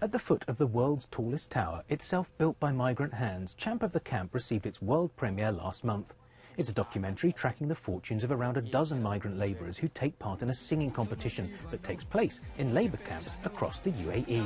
At the foot of the world's tallest tower, itself built by migrant hands, Champ of the Camp received its world premiere last month. It's a documentary tracking the fortunes of around a dozen migrant labourers who take part in a singing competition that takes place in labour camps across the UAE.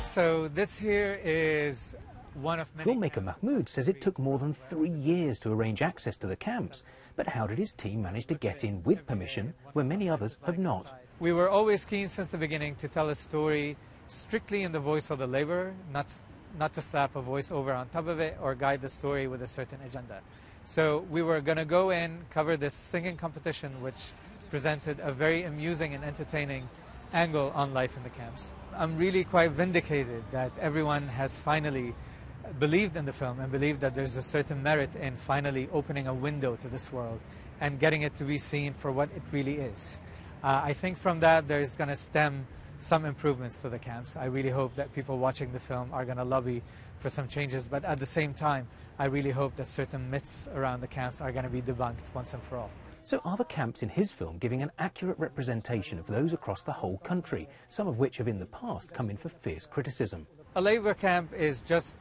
So this here is one of many... Filmmaker Mahmoud says it took more than 3 years to arrange access to the camps. But how did his team manage to get in with permission where many others have not? We were always keen since the beginning to tell a story strictly in the voice of the labourer, not to slap a voiceover on top of it or guide the story with a certain agenda. So we were going to go in, cover this singing competition, which presented a very amusing and entertaining angle on life in the camps. I'm really quite vindicated that everyone has finally believed in the film and believed that there's a certain merit in finally opening a window to this world and getting it to be seen for what it really is. I think from that there's going to stem some improvements to the camps. I really hope that people watching the film are going to lobby for some changes, but at the same time I really hope that certain myths around the camps are going to be debunked once and for all. So are the camps in his film giving an accurate representation of those across the whole country, some of which have in the past come in for fierce criticism? A labour camp is just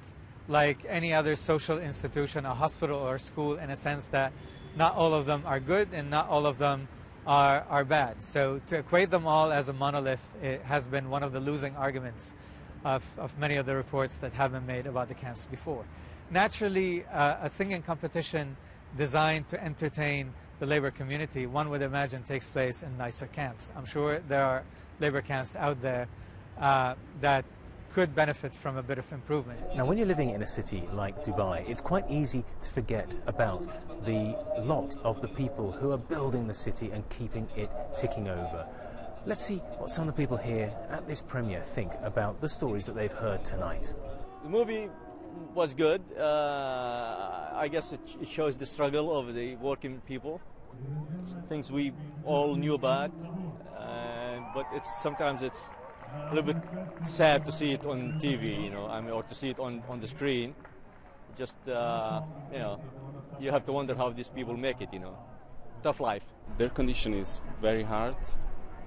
like any other social institution, a hospital or a school, in a sense that not all of them are good and not all of them are bad. So to equate them all as a monolith, it has been one of the losing arguments of many of the reports that have been made about the camps before. Naturally, a singing competition designed to entertain the labour community, one would imagine, takes place in nicer camps. I'm sure there are labour camps out there that could benefit from a bit of improvement. Now, when you're living in a city like Dubai, it's quite easy to forget about the lot of the people who are building the city and keeping it ticking over. Let's see what some of the people here at this premiere think about the stories that they've heard tonight. The movie was good. I guess it shows the struggle of the working people, things we all knew about, but sometimes it's a little bit sad to see it on TV, or to see it on the screen. Just, you have to wonder how these people make it, Tough life. Their condition is very hard,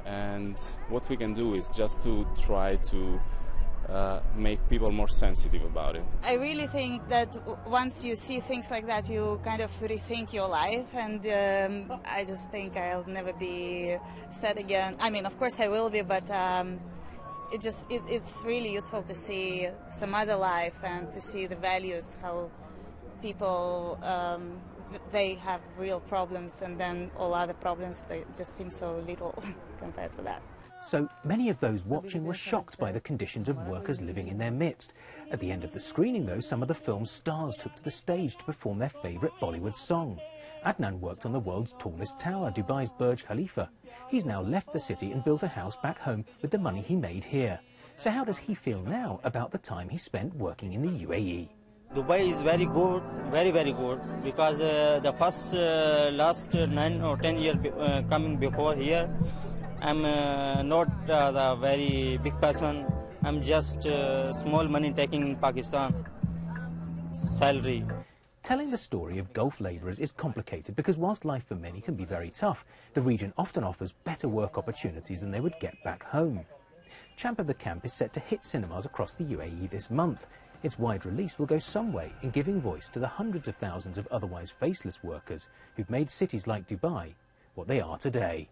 and what we can do is just to try to make people more sensitive about it. I really think that once you see things like that, you kind of rethink your life, and I just think I'll never be sad again. I mean, of course I will be, but it's really useful to see some other life and to see the values, how people, they have real problems, and then all other problems, they just seem so little compared to that. So many of those watching were shocked by the conditions of workers living in their midst. At the end of the screening, though, some of the film's stars took to the stage to perform their favourite Bollywood song. Adnan worked on the world's tallest tower, Dubai's Burj Khalifa. He's now left the city and built a house back home with the money he made here. So how does he feel now about the time he spent working in the UAE? Dubai is very good, very, very good, because the last 9 or 10 years coming before here, I'm not the very big person. I'm just small money taking in Pakistan salary. Telling the story of Gulf labourers is complicated because whilst life for many can be very tough, the region often offers better work opportunities than they would get back home. Champ of the Camp is set to hit cinemas across the UAE this month. Its wide release will go some way in giving voice to the hundreds of thousands of otherwise faceless workers who've made cities like Dubai what they are today.